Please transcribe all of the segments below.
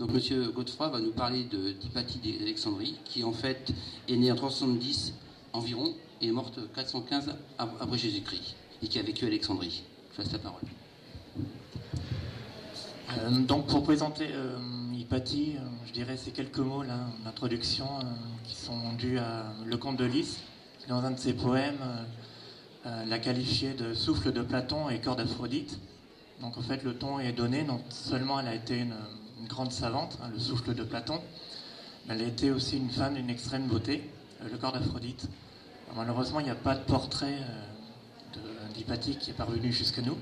Donc Monsieur Godefroy va nous parler d'Hypatie d'Alexandrie, qui en fait est née en 370 environ et est morte 415 après Jésus-Christ, et qui a vécu à Alexandrie. Je vous laisse la parole. Donc pour présenter Hypatie, je dirais ces quelques mots là, d'introduction, qui sont dus à Lecomte de Lys, qui dans un de ses poèmes l'a qualifié de souffle de Platon et corps d'Aphrodite. Donc en fait le ton est donné, non seulement elle a été une grande savante, le souffle de Platon, mais elle a été aussi une femme d'une extrême beauté, le corps d'Aphrodite. Malheureusement il n'y a pas de portrait d'Hypatie qui est parvenu jusqu'à nous.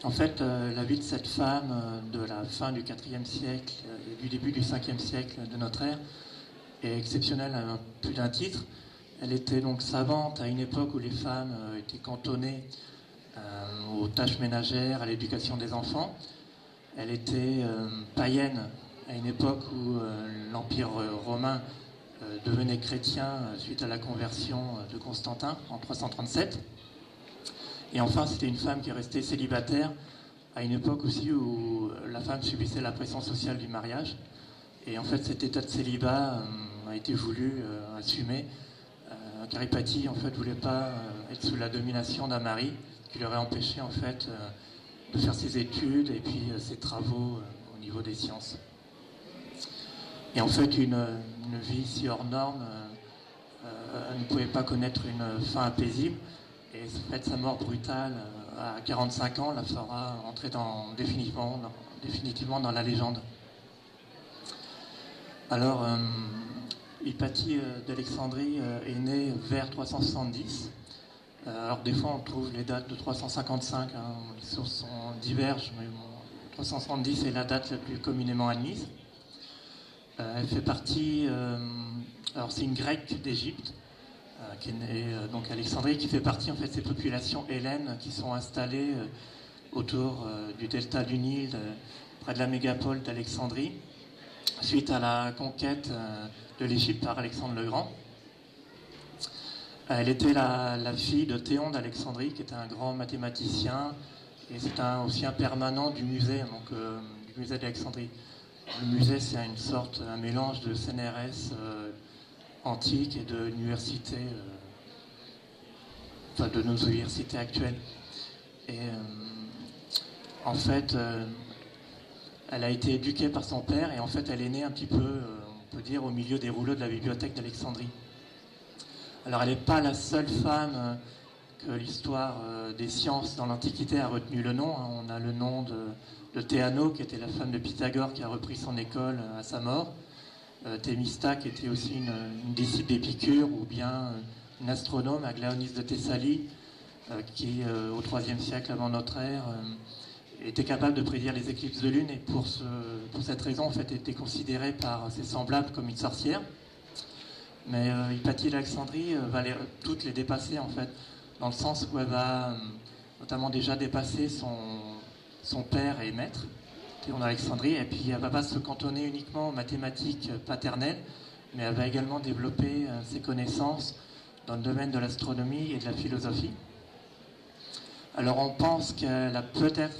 En fait, la vie de cette femme de la fin du IVe siècle et du début du Ve siècle de notre ère est exceptionnelle à plus d'un titre. Elle était donc savante à une époque où les femmes étaient cantonnées aux tâches ménagères, à l'éducation des enfants. Elle était païenne à une époque où l'Empire romain devenait chrétien suite à la conversion de Constantin en 337. Et enfin, c'était une femme qui est restée célibataire à une époque aussi où la femme subissait la pression sociale du mariage. Et en fait, cet état de célibat a été voulu, assumé, car Hypatie, en fait, voulait pas être sous la domination d'un mari qui lui aurait empêché, en fait, de faire ses études et puis ses travaux au niveau des sciences. Et en fait, une vie si hors norme ne pouvait pas connaître une fin paisible. Et en fait, sa mort brutale à 45 ans la fera entrer définitivement dans la légende. Alors, Hypatie d'Alexandrie est née vers 370. Alors des fois on trouve les dates de 355, les sources sont diverges, mais bon, 370 est la date la plus communément admise. Elle fait partie, alors c'est une grecque d'Égypte, qui est née donc à Alexandrie, qui fait partie en fait de ces populations hellènes qui sont installées autour du delta du Nil, près de la mégapole d'Alexandrie, suite à la conquête de l'Égypte par Alexandre le Grand. Elle était la fille de Théon d'Alexandrie, qui était un grand mathématicien, et c'est aussi un permanent du musée, donc du musée d'Alexandrie. Le musée, c'est un mélange de CNRS antique et de l'université, de nos universités actuelles. Et en fait, elle a été éduquée par son père, et en fait, elle est née un petit peu, on peut dire, au milieu des rouleaux de la bibliothèque d'Alexandrie. Alors, elle n'est pas la seule femme que l'histoire des sciences dans l'Antiquité a retenu le nom. On a le nom de Théano, qui était la femme de Pythagore, qui a repris son école à sa mort. Thémista, qui était aussi une disciple d'Épicure, ou bien une astronome, Aglaonis de Thessalie, qui, au IIIe siècle avant notre ère, était capable de prédire les éclipses de lune, et pour cette raison, en fait, était considérée par ses semblables comme une sorcière. Mais Hypatie d'Alexandrie va toutes les dépasser, en fait, dans le sens où elle va notamment déjà dépasser son père et maître, Théon d'Alexandrie, et puis elle va pas se cantonner uniquement aux mathématiques paternelles, mais elle va également développer ses connaissances dans le domaine de l'astronomie et de la philosophie. Alors on pense qu'elle a peut-être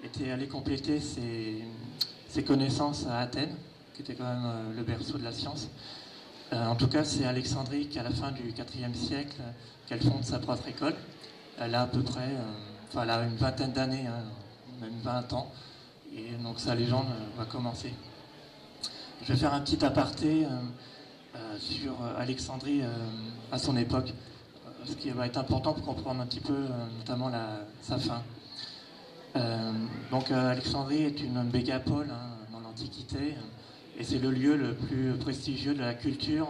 été allée compléter ses connaissances à Athènes, qui était quand même le berceau de la science. En tout cas, c'est à Alexandrie qu'à la fin du IVe siècle qu'elle fonde sa propre école. Elle a à peu près, elle a une vingtaine d'années, même 20 ans, et donc sa légende va commencer. Je vais faire un petit aparté sur Alexandrie à son époque, ce qui va être important pour comprendre un petit peu notamment sa fin. Donc Alexandrie est une mégapole dans l'Antiquité, et c'est le lieu le plus prestigieux de la culture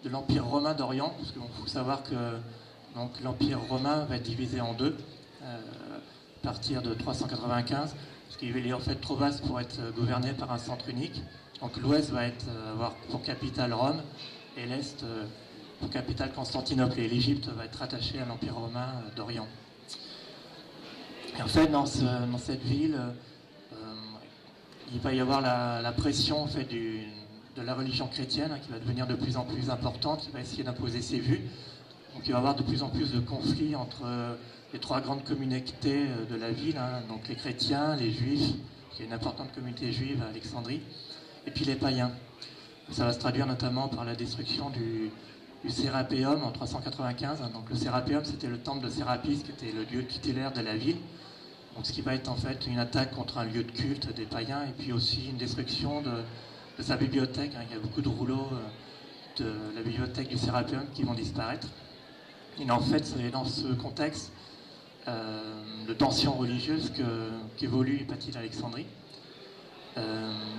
de l'Empire romain d'Orient, parce qu'il faut savoir que donc, l'Empire romain va être divisé en deux à partir de 395, parce qu'il est en fait trop vaste pour être gouverné par un centre unique. Donc l'ouest va avoir pour capitale Rome, et l'est pour capitale Constantinople, et l'Égypte va être rattachée à l'Empire romain d'Orient. Et en fait, dans cette ville, il va y avoir la pression en fait, de la religion chrétienne, qui va devenir de plus en plus importante, qui va essayer d'imposer ses vues. Donc il va y avoir de plus en plus de conflits entre les trois grandes communautés de la ville, donc les chrétiens, les juifs, il y a une importante communauté juive à Alexandrie, et puis les païens. Ça va se traduire notamment par la destruction du Sérapéum en 395. Donc le Sérapéum, c'était le temple de Sérapis, qui était le lieu tutélaire de la ville. Donc ce qui va être en fait une attaque contre un lieu de culte des païens, et puis aussi une destruction de sa bibliothèque. Il y a beaucoup de rouleaux de la bibliothèque du Sérapéum qui vont disparaître. Et en fait, c'est dans ce contexte de tension religieuse qu'évolue Hypatie d'Alexandrie.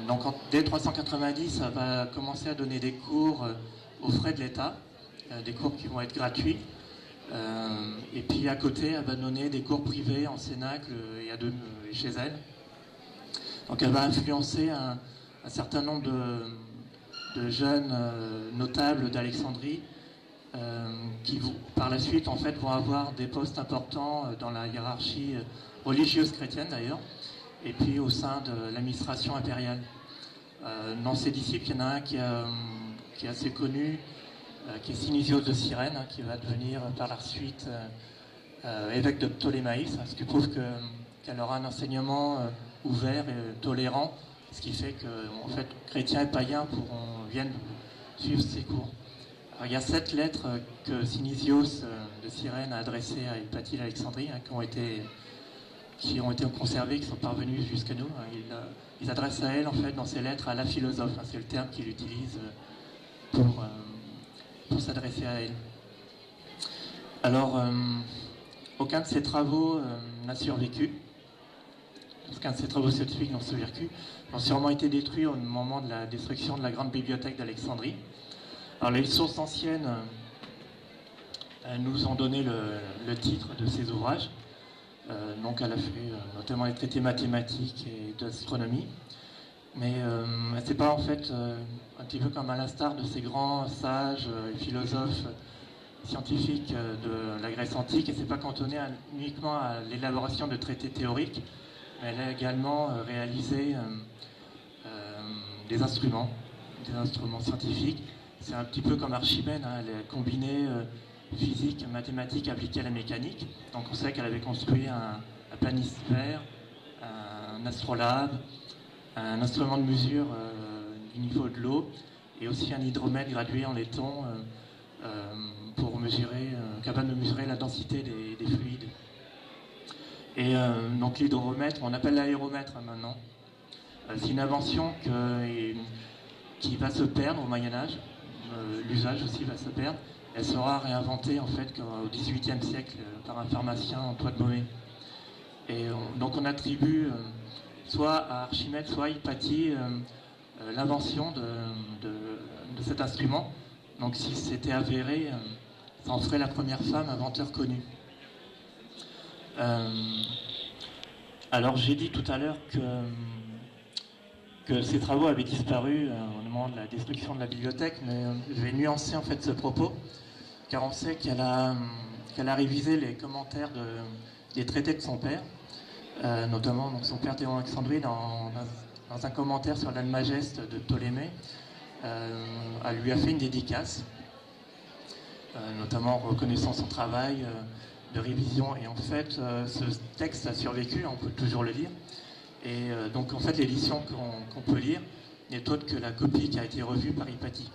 Donc dès 390, ça va commencer à donner des cours aux frais de l'État, des cours qui vont être gratuits, et puis à côté, elle va donner des cours privés en cénacle et chez elle. Donc elle va influencer un certain nombre de jeunes notables d'Alexandrie qui par la suite en fait vont avoir des postes importants dans la hiérarchie religieuse chrétienne d'ailleurs, et puis au sein de l'administration impériale. Dans ses disciples, il y en a un qui est assez connu, qui est Synisios de Cyrène, qui va devenir par la suite évêque de Ptolémaïs, ce qui prouve qu'elle aura un enseignement ouvert et tolérant, ce qui fait que en fait, chrétiens et païens viennent suivre ses cours. Alors, il y a 7 lettres que Synisios de Cyrène a adressées à Hypatie d'Alexandrie, qui ont été conservées, qui sont parvenues jusqu'à nous. Il s'adresse à elle, en fait, dans ses lettres, à la philosophe. C'est le terme qu'il utilise pour s'adresser à elle. Alors, aucun de ses travaux n'a survécu. Aucun de ses travaux scientifiques n'ont survécu. Ils ont sûrement été détruits au moment de la destruction de la grande bibliothèque d'Alexandrie. Alors, les sources anciennes nous ont donné le titre de ses ouvrages. Donc elle a fait notamment les traités mathématiques et d'astronomie, mais c'est pas en fait un petit peu comme à l'instar de ces grands sages et philosophes scientifiques de la Grèce antique, et c'est pas cantonné uniquement à l'élaboration de traités théoriques, mais elle a également réalisé des instruments scientifiques. C'est un petit peu comme Archimède, elle a combiné physique, mathématiques appliquées à la mécanique. Donc on sait qu'elle avait construit un planisphère, un astrolabe, un instrument de mesure du niveau de l'eau, et aussi un hydromètre gradué en laiton pour capable de mesurer la densité des fluides. Et donc l'hydromètre, on appelle l'aéromètre maintenant. C'est une invention qui va se perdre au Moyen-Âge. L'usage aussi va se perdre. Elle sera réinventée en fait au XVIIIe siècle par un pharmacien, Antoine Momé. Et donc on attribue soit à Archimède, soit à Hypatie l'invention de cet instrument. Donc si c'était avéré, ça en ferait la première femme inventeur connue. Alors j'ai dit tout à l'heure que ces travaux avaient disparu au moment de la destruction de la bibliothèque, mais je vais nuancer en fait ce propos, car on sait qu'elle a révisé les commentaires des traités de son père, notamment donc son père Théon Alexandrie, dans un commentaire sur l'Almageste de Ptolémée. Elle lui a fait une dédicace, notamment en reconnaissant son travail de révision. Et en fait, ce texte a survécu, on peut toujours le lire. Et donc en fait, l'édition qu'on peut lire n'est autre que la copie qui a été revue par Hypatie.